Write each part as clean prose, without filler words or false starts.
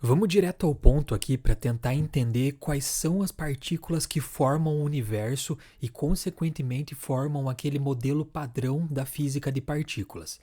Vamos direto ao ponto aqui para tentar entender quais são as partículas que formam o universo e, consequentemente, formam aquele modelo padrão da física de partículas.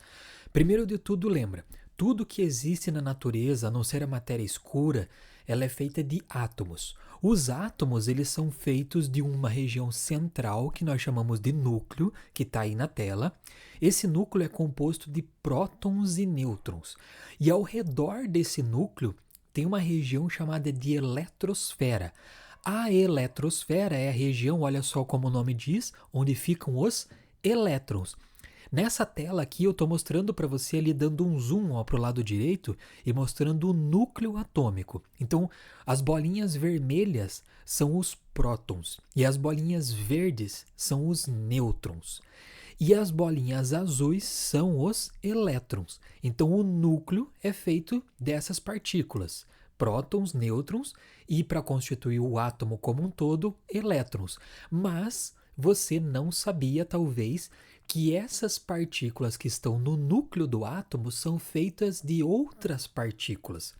Primeiro de tudo, lembra, tudo que existe na natureza, a não ser a matéria escura, ela é feita de átomos. Os átomos, eles são feitos de uma região central que nós chamamos de núcleo, que está aí na tela. Esse núcleo é composto de prótons e nêutrons. E ao redor desse núcleo tem uma região chamada de eletrosfera. A eletrosfera é a região, olha só como o nome diz, onde ficam os elétrons. Nessa tela aqui eu estou mostrando para você ali, dando um zoom para o lado direito e mostrando o núcleo atômico. Então, as bolinhas vermelhas são os prótons e as bolinhas verdes são os nêutrons. E as bolinhas azuis são os elétrons. Então, o núcleo é feito dessas partículas, prótons, nêutrons, e para constituir o átomo como um todo, elétrons. Mas você não sabia, talvez, que essas partículas que estão no núcleo do átomo são feitas de outras partículas.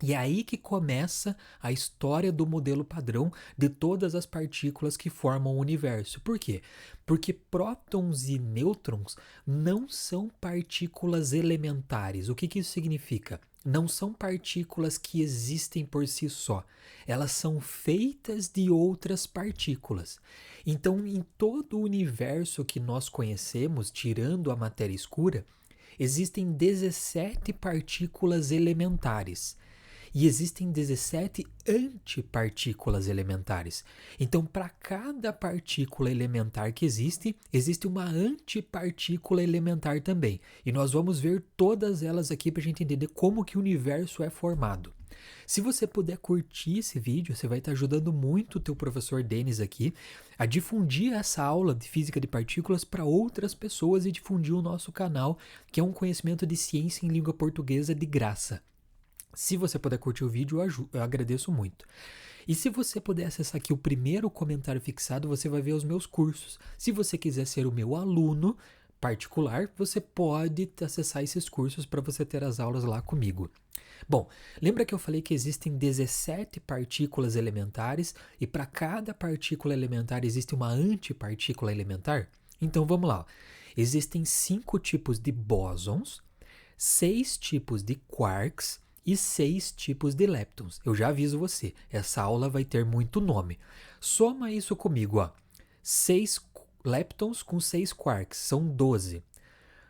E é aí que começa a história do modelo padrão de todas as partículas que formam o universo. Por quê? Porque prótons e nêutrons não são partículas elementares. O que isso significa? Não são partículas que existem por si só. Elas são feitas de outras partículas. Então, em todo o universo que nós conhecemos, tirando a matéria escura, existem 17 partículas elementares. E existem 17 antipartículas elementares. Então, para cada partícula elementar que existe, existe uma antipartícula elementar também. E nós vamos ver todas elas aqui para a gente entender como que o universo é formado. Se você puder curtir esse vídeo, você vai estar ajudando muito o teu professor Denis aqui a difundir essa aula de física de partículas para outras pessoas e difundir o nosso canal, que é um conhecimento de ciência em língua portuguesa de graça. Se você puder curtir o vídeo, eu agradeço muito. E se você puder acessar aqui o primeiro comentário fixado, você vai ver os meus cursos. Se você quiser ser o meu aluno particular, você pode acessar esses cursos para você ter as aulas lá comigo. Bom, lembra que eu falei que existem 17 partículas elementares e para cada partícula elementar existe uma antipartícula elementar? Então vamos lá. Existem 5 tipos de bósons, 6 tipos de quarks e 6 tipos de leptons. Eu já aviso você, essa aula vai ter muito nome. Soma isso comigo, ó. 6 leptons com 6 quarks, são 12.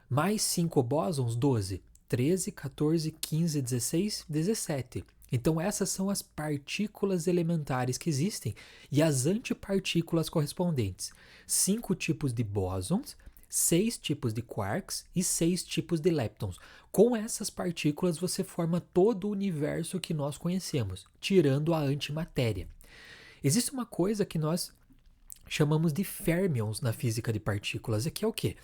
Mais 5 bósons, 12. 13, 14, 15, 16, 17. Então essas são as partículas elementares que existem e as antipartículas correspondentes. 5 tipos de bósons, 6 tipos de quarks e 6 tipos de leptons. Com essas partículas você forma todo o universo que nós conhecemos, tirando a antimatéria. Existe uma coisa que nós chamamos de férmions na física de partículas, que é o quê?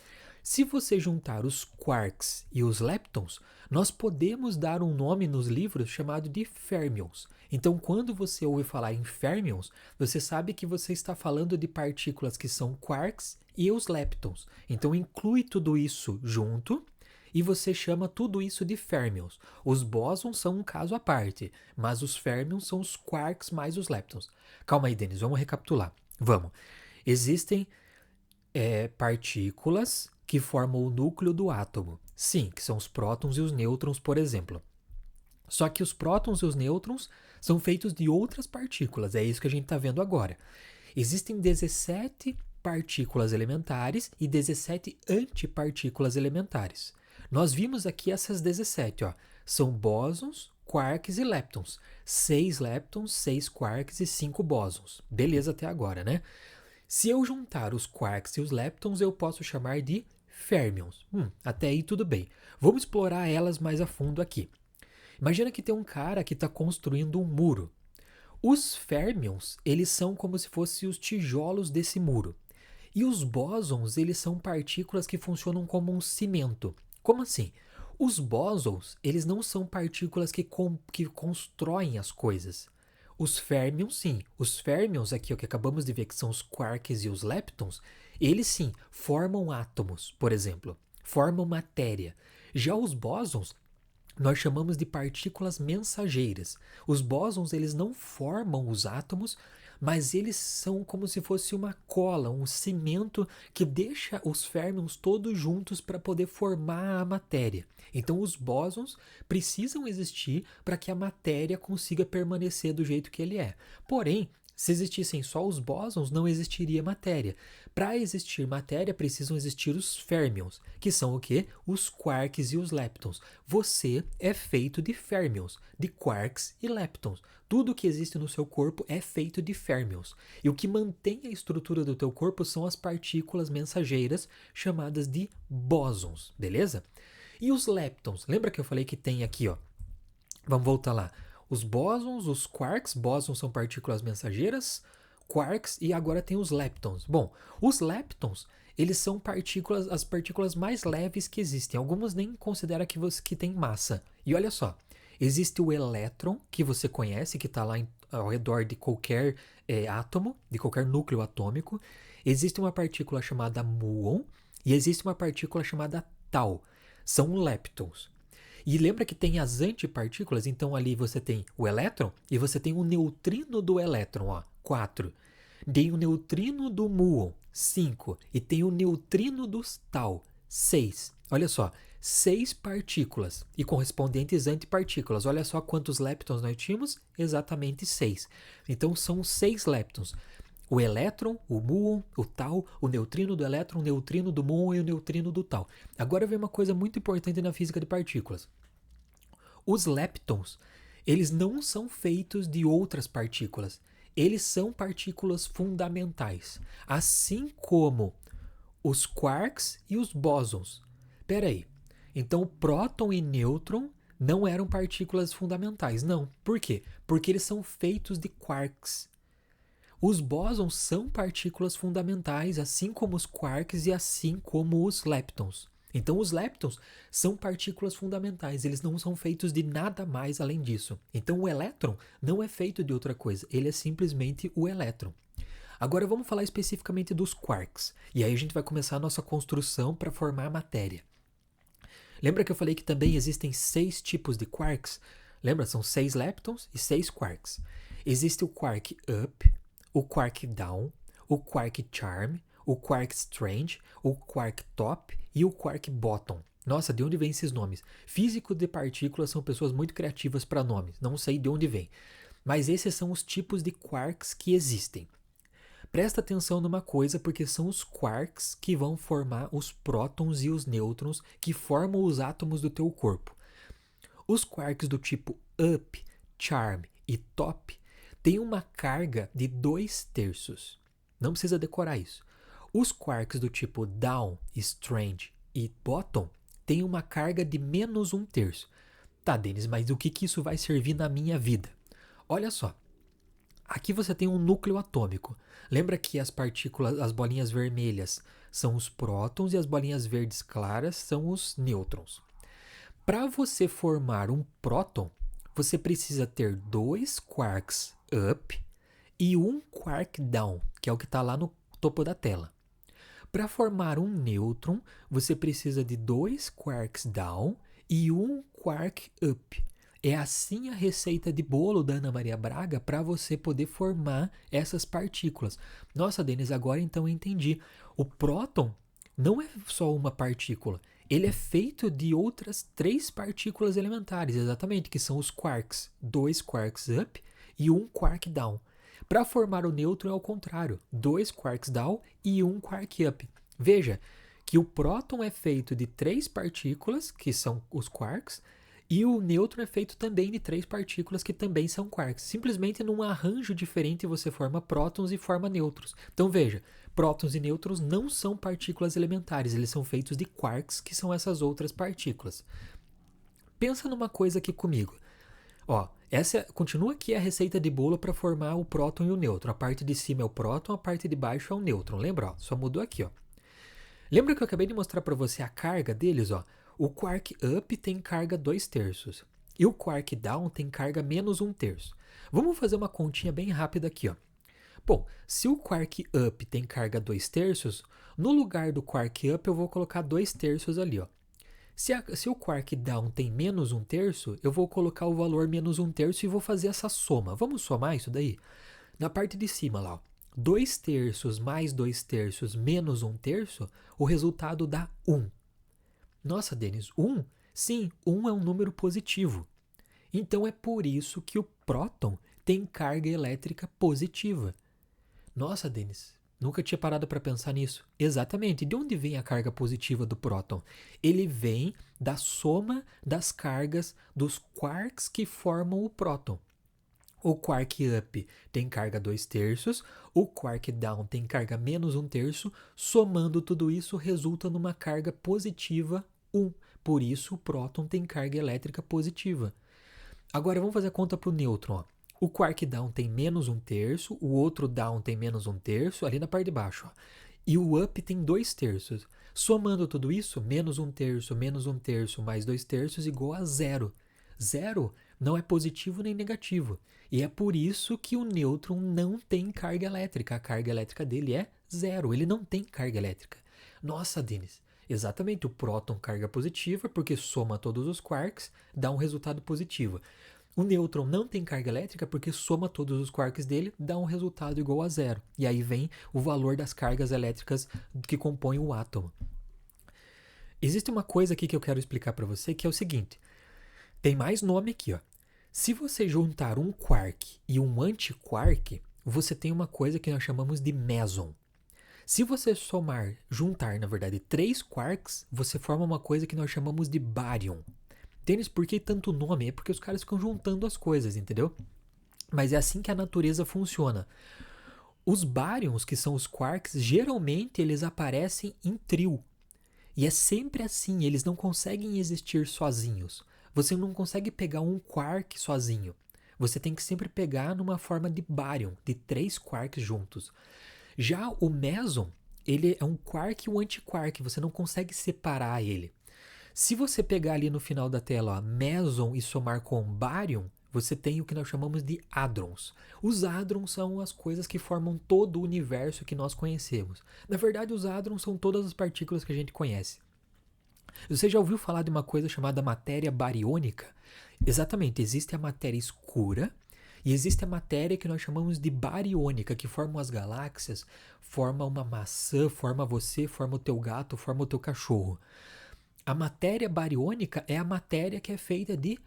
Se você juntar os quarks e os leptons, nós podemos dar um nome nos livros chamado de férmions. Então, quando você ouve falar em férmions, você sabe que você está falando de partículas que são quarks e os leptons. Então, inclui tudo isso junto e você chama tudo isso de férmions. Os bósons são um caso à parte, mas os férmions são os quarks mais os leptons. Calma aí, Denis, vamos recapitular. Vamos. Existem partículas que formam o núcleo do átomo. Sim, que são os prótons e os nêutrons, por exemplo. Só que os prótons e os nêutrons são feitos de outras partículas, é isso que a gente está vendo agora. Existem 17 partículas elementares e 17 antipartículas elementares. Nós vimos aqui essas 17, ó. São bósons, quarks e leptons. 6 leptons, 6 quarks e 5 bósons. Beleza até agora, né? Se eu juntar os quarks e os leptons, eu posso chamar de férmions. Até aí tudo bem. Vamos explorar elas mais a fundo aqui. Imagina que tem um cara que está construindo um muro. Os férmions, eles são como se fossem os tijolos desse muro. E os bósons, eles são partículas que funcionam como um cimento. Como assim? Os bósons, eles não são partículas que constroem as coisas. Os férmions, sim. Os férmions aqui, o que acabamos de ver que são os quarks e os leptons, eles sim formam átomos, por exemplo. Formam matéria. Já os bósons, nós chamamos de partículas mensageiras. Os bósons, eles não formam os átomos, mas eles são como se fosse uma cola, um cimento que deixa os férmions todos juntos para poder formar a matéria. Então os bósons precisam existir para que a matéria consiga permanecer do jeito que ele é. Porém, se existissem só os bósons, não existiria matéria. Para existir matéria, precisam existir os férmions, que são o quê? Os quarks e os leptons. Você é feito de férmions, de quarks e leptons. Tudo que existe no seu corpo é feito de férmions. E o que mantém a estrutura do teu corpo são as partículas mensageiras, chamadas de bósons, beleza? E os leptons? Lembra que eu falei que tem aqui, ó? Vamos voltar lá. Os bósons, os quarks, bósons são partículas mensageiras, quarks, e agora tem os leptons. Bom, os leptons, eles são partículas, as partículas mais leves que existem. Algumas nem considera que tem massa. E olha só, existe o elétron, que você conhece, que está lá ao redor de qualquer átomo, de qualquer núcleo atômico. Existe uma partícula chamada muon e existe uma partícula chamada tau. São leptons. E lembra que tem as antipartículas? Então ali você tem o elétron e você tem o neutrino do elétron, ó, 4. Tem o neutrino do muon, 5. E tem o neutrino dos tau, 6. Olha só, 6 partículas e correspondentes antipartículas. Olha só quantos leptons nós tínhamos? Exatamente 6. Então são 6 leptons. O elétron, o muon, o tau, o neutrino do elétron, o neutrino do muon e o neutrino do tau. Agora vem uma coisa muito importante na física de partículas. Os leptons, eles não são feitos de outras partículas. Eles são partículas fundamentais, assim como os quarks e os bósons. Espera aí. Então, próton e nêutron não eram partículas fundamentais, não. Por quê? Porque eles são feitos de quarks. Os bósons são partículas fundamentais, assim como os quarks e assim como os leptons. Então, os leptons são partículas fundamentais, eles não são feitos de nada mais além disso. Então, o elétron não é feito de outra coisa, ele é simplesmente o elétron. Agora, vamos falar especificamente dos quarks. E aí a gente vai começar a nossa construção para formar a matéria. Lembra que eu falei que também existem 6 tipos de quarks? Lembra? São 6 leptons e 6 quarks. Existe o quark up, o quark down, o quark charm, o quark strange, o quark top e o quark bottom. Nossa, de onde vem esses nomes? Físicos de partículas são pessoas muito criativas para nomes, não sei de onde vem. Mas esses são os tipos de quarks que existem. Presta atenção numa coisa, porque são os quarks que vão formar os prótons e os nêutrons que formam os átomos do teu corpo. Os quarks do tipo up, charm e top têm uma carga de 2/3. Não precisa decorar isso. Os quarks do tipo down, strange e bottom têm uma carga de menos 1/3. Tá, Denis, mas o que isso vai servir na minha vida? Olha só. Aqui você tem um núcleo atômico. Lembra que as partículas, as bolinhas vermelhas são os prótons e as bolinhas verdes claras são os nêutrons. Para você formar um próton, você precisa ter 2 quarks up e 1 quark down, que é o que está lá no topo da tela. Para formar um nêutron, você precisa de 2 quarks down e 1 quark up. É assim a receita de bolo da Ana Maria Braga para você poder formar essas partículas. Nossa, Denis, agora então eu entendi. O próton não é só uma partícula. Ele é feito de outras 3 partículas elementares, exatamente, que são os quarks. 2 quarks up e 1 quark down. Para formar o nêutron é o contrário. 2 quarks down e 1 quark up. Veja que o próton é feito de 3 partículas, que são os quarks, e o nêutron é feito também de 3 partículas que também são quarks. Simplesmente num arranjo diferente você forma prótons e forma nêutrons. Então veja, prótons e nêutrons não são partículas elementares, eles são feitos de quarks, que são essas outras partículas. Pensa numa coisa aqui comigo. Ó, continua aqui a receita de bolo para formar o próton e o nêutron. A parte de cima é o próton, a parte de baixo é o nêutron. Lembra? Ó, só mudou aqui, ó. Lembra que eu acabei de mostrar para você a carga deles, ó? O quark up tem carga 2/3 e o quark down tem carga menos 1/3. Vamos fazer uma continha bem rápida aqui, ó. Bom, se o quark up tem carga 2/3, no lugar do quark up eu vou colocar 2/3 ali, ó. Se o quark down tem menos 1/3, eu vou colocar o valor menos 1/3 e vou fazer essa soma. Vamos somar isso daí? Na parte de cima lá, ó, 2/3 mais 2/3 menos 1/3, o resultado dá 1. Nossa, Denis, 1? Sim, 1 é um número positivo. Então é por isso que o próton tem carga elétrica positiva. Nossa, Denis, nunca tinha parado para pensar nisso. Exatamente. De onde vem a carga positiva do próton? Ele vem da soma das cargas dos quarks que formam o próton. O quark up tem carga 2/3, o quark down tem carga menos 1/3, somando tudo isso resulta numa carga positiva 1. Por isso o próton tem carga elétrica positiva. Agora vamos fazer a conta para o nêutron. Ó. O quark down tem menos 1/3, o outro down tem menos 1/3, ali na parte de baixo. Ó. E o up tem 2/3. Somando tudo isso, menos 1/3, menos 1/3, mais 2/3 igual a 0. 0 não é positivo nem negativo. E é por isso que o nêutron não tem carga elétrica. A carga elétrica dele é 0. Ele não tem carga elétrica. Nossa, Denis. Exatamente, o próton carga positiva, porque soma todos os quarks, dá um resultado positivo. O nêutron não tem carga elétrica, porque soma todos os quarks dele, dá um resultado igual a 0. E aí vem o valor das cargas elétricas que compõem o átomo. Existe uma coisa aqui que eu quero explicar para você, que é o seguinte. Tem mais nome aqui, ó. Se você juntar um quark e um antiquark, você tem uma coisa que nós chamamos de meson. Se você juntar, na verdade, 3 quarks, você forma uma coisa que nós chamamos de bárion. Denis, por que tanto nome? É porque os caras ficam juntando as coisas, entendeu? Mas é assim que a natureza funciona. Os bárions, que são os quarks, geralmente eles aparecem em trio. E é sempre assim, eles não conseguem existir sozinhos. Você não consegue pegar um quark sozinho. Você tem que sempre pegar numa forma de bárion, de 3 quarks juntos. Já o meson, ele é um quark e um antiquark, você não consegue separar ele. Se você pegar ali no final da tela, ó, meson e somar com bárion, você tem o que nós chamamos de hadrons. Os hadrons são as coisas que formam todo o universo que nós conhecemos. Na verdade, os hadrons são todas as partículas que a gente conhece. Você já ouviu falar de uma coisa chamada matéria bariônica? Exatamente, existe a matéria escura e existe a matéria que nós chamamos de bariônica, que forma as galáxias, forma uma maçã, forma você, forma o teu gato, forma o teu cachorro. A matéria bariônica é a matéria que é feita de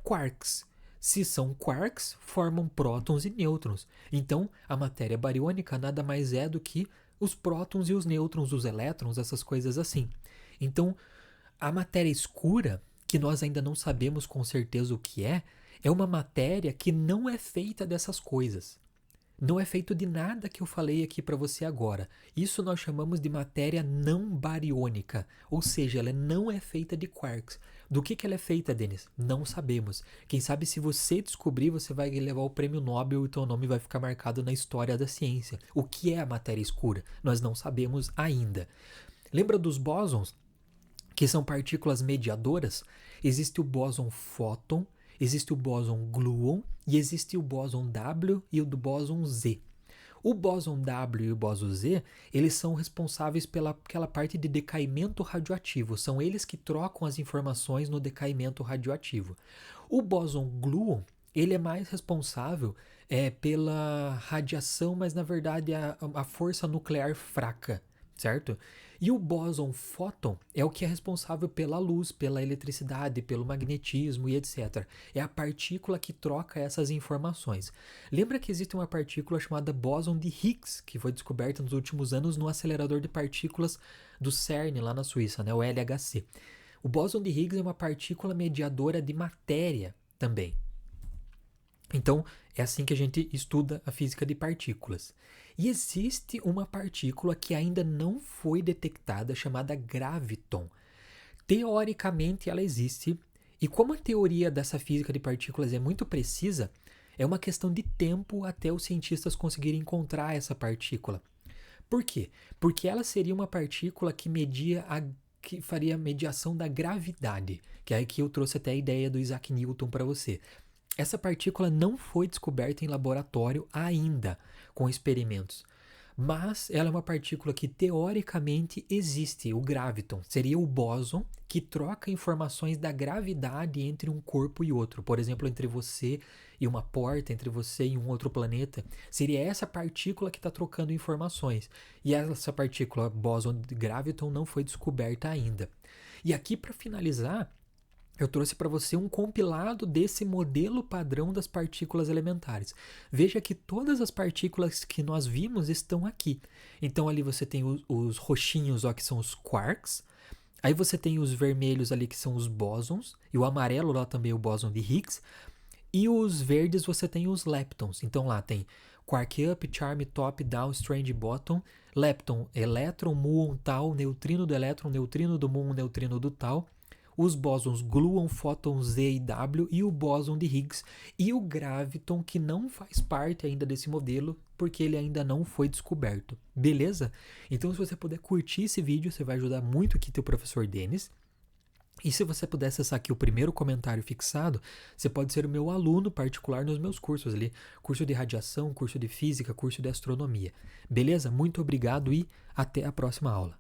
quarks. Se são quarks, formam prótons e nêutrons. Então, a matéria bariônica nada mais é do que os prótons e os nêutrons, os elétrons, essas coisas assim. Então, a matéria escura, que nós ainda não sabemos com certeza o que é uma matéria que não é feita dessas coisas. Não é feito de nada que eu falei aqui para você agora. Isso nós chamamos de matéria não bariônica, ou seja, ela não é feita de quarks. Do que ela é feita, Denis? Não sabemos. Quem sabe se você descobrir, você vai levar o prêmio Nobel e teu nome vai ficar marcado na história da ciência. O que é a matéria escura? Nós não sabemos ainda. Lembra dos bósons, que são partículas mediadoras? Existe o bóson fóton, existe o bóson gluon e existe o bóson W e o do bóson Z. O bóson W e o bóson Z, eles são responsáveis pelaquela parte de decaimento radioativo. São eles que trocam as informações no decaimento radioativo. O bóson gluon, ele é mais responsável pela radiação, mas na verdade a força nuclear fraca, certo? E o bóson fóton é o que é responsável pela luz, pela eletricidade, pelo magnetismo e etc. É a partícula que troca essas informações. Lembra que existe uma partícula chamada bóson de Higgs, que foi descoberta nos últimos anos no acelerador de partículas do CERN, lá na Suíça, né? O LHC. O bóson de Higgs é uma partícula mediadora de matéria também. Então, é assim que a gente estuda a física de partículas. E existe uma partícula que ainda não foi detectada, chamada graviton. Teoricamente, ela existe, e como a teoria dessa física de partículas é muito precisa, é uma questão de tempo até os cientistas conseguirem encontrar essa partícula. Por quê? Porque ela seria uma partícula que que faria a mediação da gravidade, que é aqui eu trouxe até a ideia do Isaac Newton para você. Essa partícula não foi descoberta em laboratório ainda, com experimentos. Mas ela é uma partícula que teoricamente existe, o graviton. Seria o bóson que troca informações da gravidade entre um corpo e outro. Por exemplo, entre você e uma porta, entre você e um outro planeta. Seria essa partícula que está trocando informações. E essa partícula bóson de graviton não foi descoberta ainda. E aqui, para finalizar, eu trouxe para você um compilado desse modelo padrão das partículas elementares. Veja que todas as partículas que nós vimos estão aqui. Então ali você tem os roxinhos, ó, que são os quarks. Aí você tem os vermelhos ali, que são os bósons. E o amarelo lá também é o bóson de Higgs. E os verdes você tem os leptons. Então lá tem quark up, charm top, down, strange bottom. Lepton, elétron, muon, tal, neutrino do elétron, neutrino do muon, neutrino do tal. Os bósons gluon, fóton, Z e W e o bóson de Higgs e o graviton, que não faz parte ainda desse modelo porque ele ainda não foi descoberto. Beleza? Então, se você puder curtir esse vídeo, você vai ajudar muito aqui teu professor Denis. E se você puder acessar aqui o primeiro comentário fixado, você pode ser o meu aluno particular nos meus cursos ali. Curso de radiação, curso de física, curso de astronomia. Beleza? Muito obrigado e até a próxima aula.